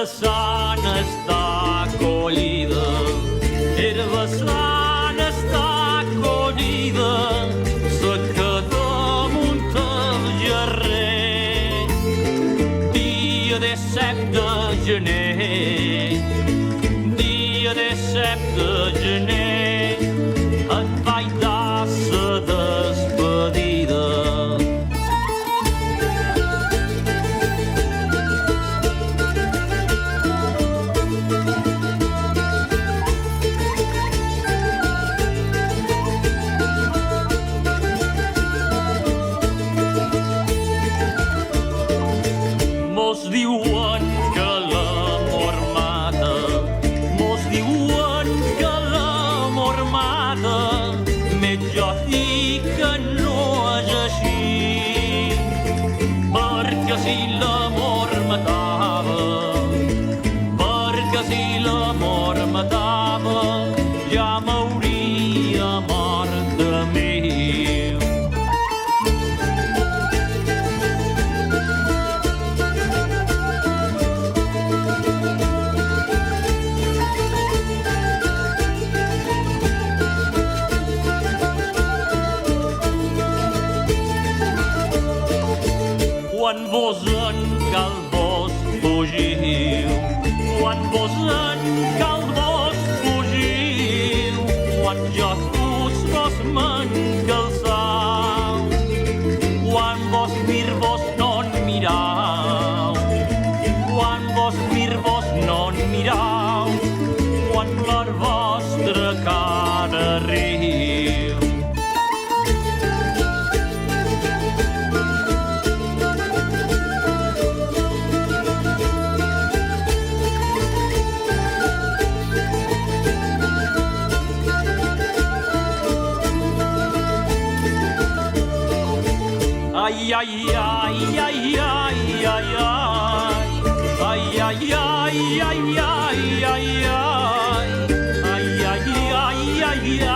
sana està collida, herba sana està collida, seca damunt el gerrer. Dia 17 de gener, dia 17 de gener, et vaig dar sa despedida. Mos diuen que l'amor mata, mos diuen que l'amor mata, més jo dic que no és així, perquè si l'amor matava, perquè si l'amor matava, ja m'hauria mort de mi. Quan vos en cal vos fugiu, quan vos en cal vos fugiu, quan jo fus vos m'encalçau, quan vos mir vos no en mirau, quan vos mir vos no en mirau, quan plor vostra cara riu. Ai, ai, ai, ai, ai, ai, ai, ai, ai, ai, ai, ai, ai,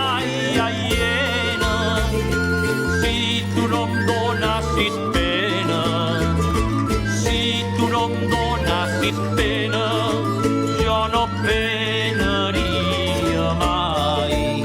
si tu no em donassis pena, si tu no em donassis pena, jo no penaria mai.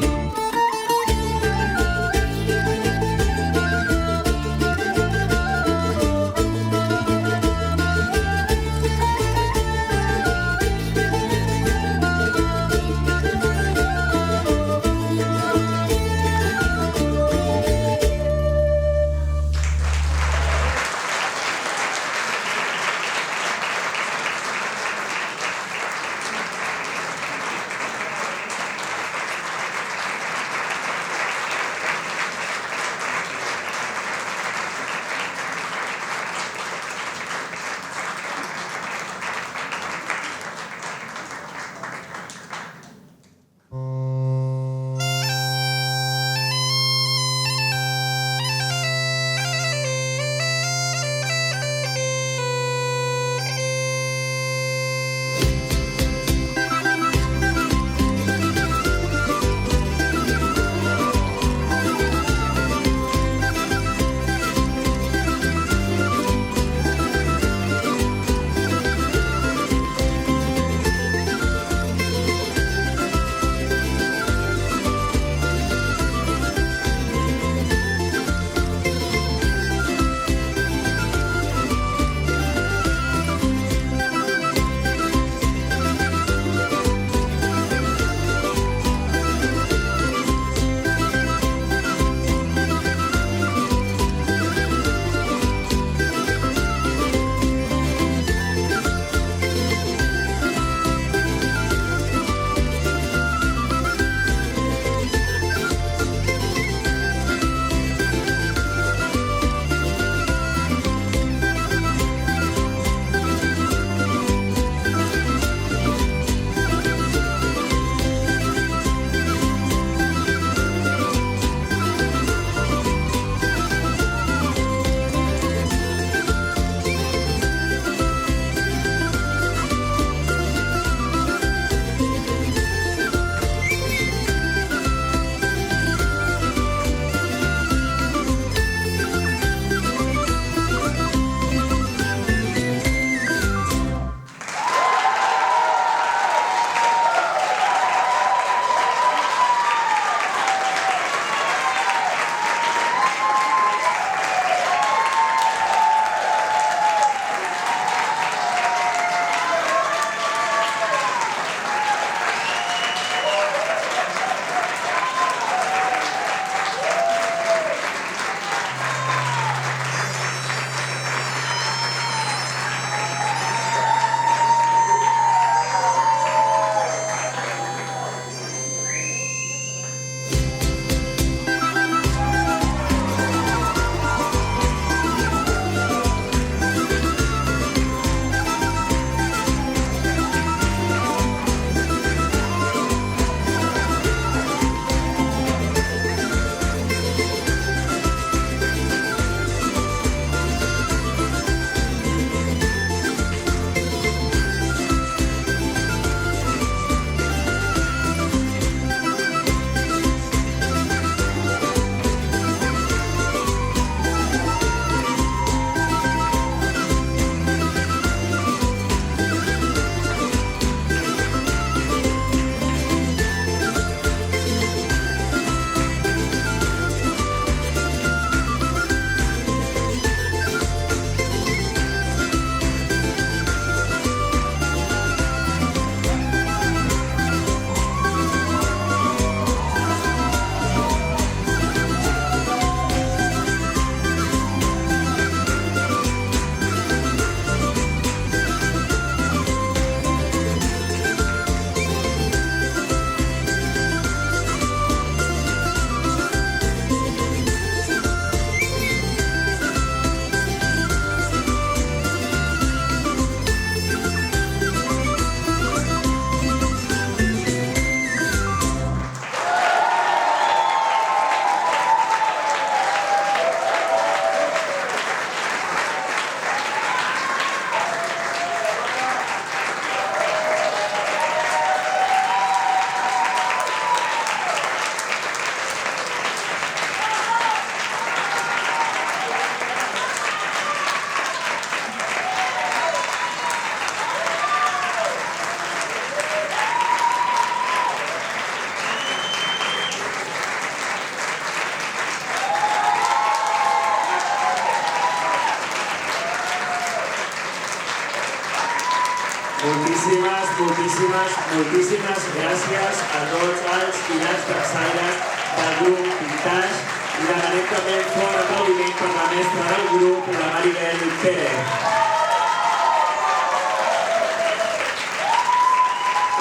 Moltíssimes gràcies a tots els i les terçaires del grup Vintage i demanem també un fort aplaudiment per la mestra del grup, la Maribel Pérez.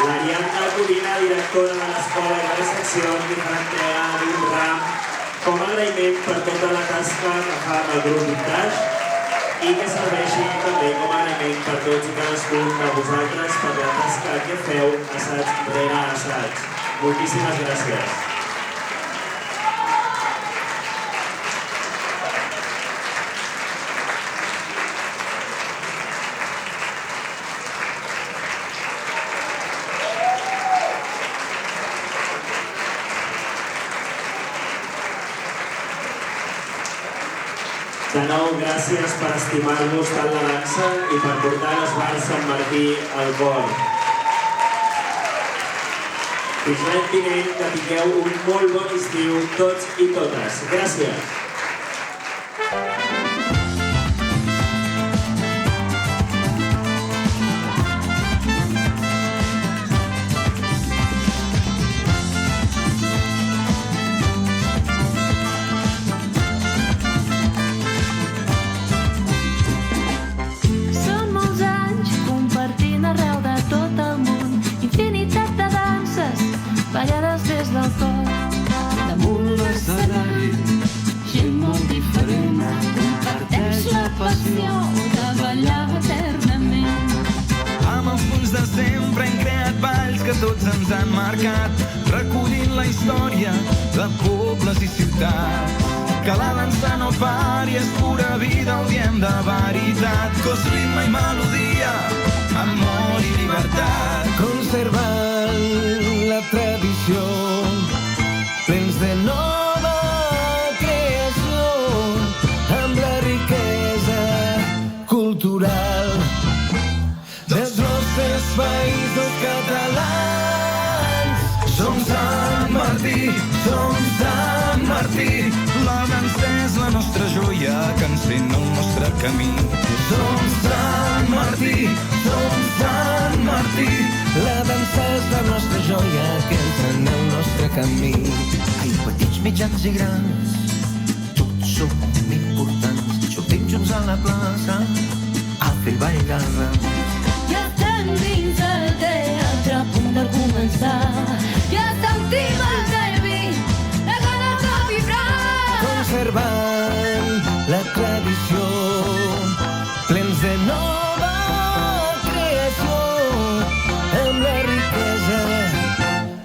L'Ariadna Codina, directora de l'escola i de les seccions, li farà entrega d'un ram com a agraïment per tota la tasca que fa amb el grup Vintage i que serveixi també com a agraïment per tots i cadascun de vosaltres per la tasca que feu assaig rere assaig. Moltíssimes gràcies. De nou, gràcies per estimar-nos tant la dansa i per portar l'Esbar Sant Martí al vol. Fins l'any vinent, que tingueu un molt bon estiu tots i totes. Gràcies. Ballades des del cor, damunt l'escenari, gent molt diferent, comparteix la passió de ballar eternament. Amb els punts de sempre hem creat balls que tots ens han marcat, recollint la història de pobles i ciutats. Que la dansa no pari, és pura vida, ho diem de veritat. Cos, ritme i melodia, amor i llibertat. Conservant la tradició, plens de nova creació, amb la riquesa cultural dels nostres països catalans. Som Sant Martí, som Sant Martí. La dansa és la nostra joia que encén el nostre camí. Som Sant Martí, som Sant Martí. La dansa és la nostra joia que encén el nostre camí. Ai, petits, mitjans i grans, tots som importants. Sortim junts a la plaça a fer el ball de rams. Ja estem dins el teatre, a punt de començar. Ja sentim el nervi, la gana de vibrar. Conservant la tradició, plens de nova creació, amb la riquesa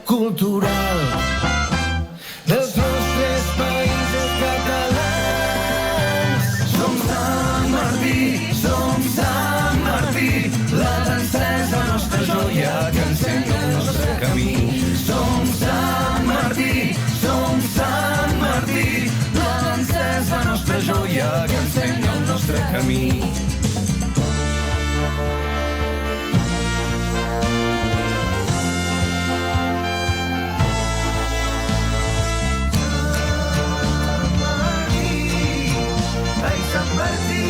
cultural dels nostres països catalans. Som Sant Martí, som Sant Martí. La dansa és la nostra joia que encén el nostre camí. Som Sant Martí, som Sant Martí. La dansa és la nostra joia que encén el nostre camí. Ai, Sant Martí,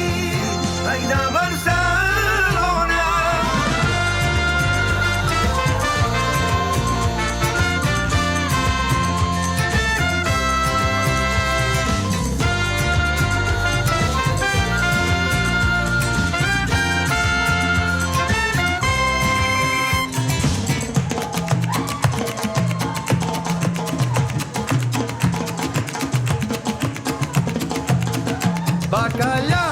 ai de Barcelona. Bacallà!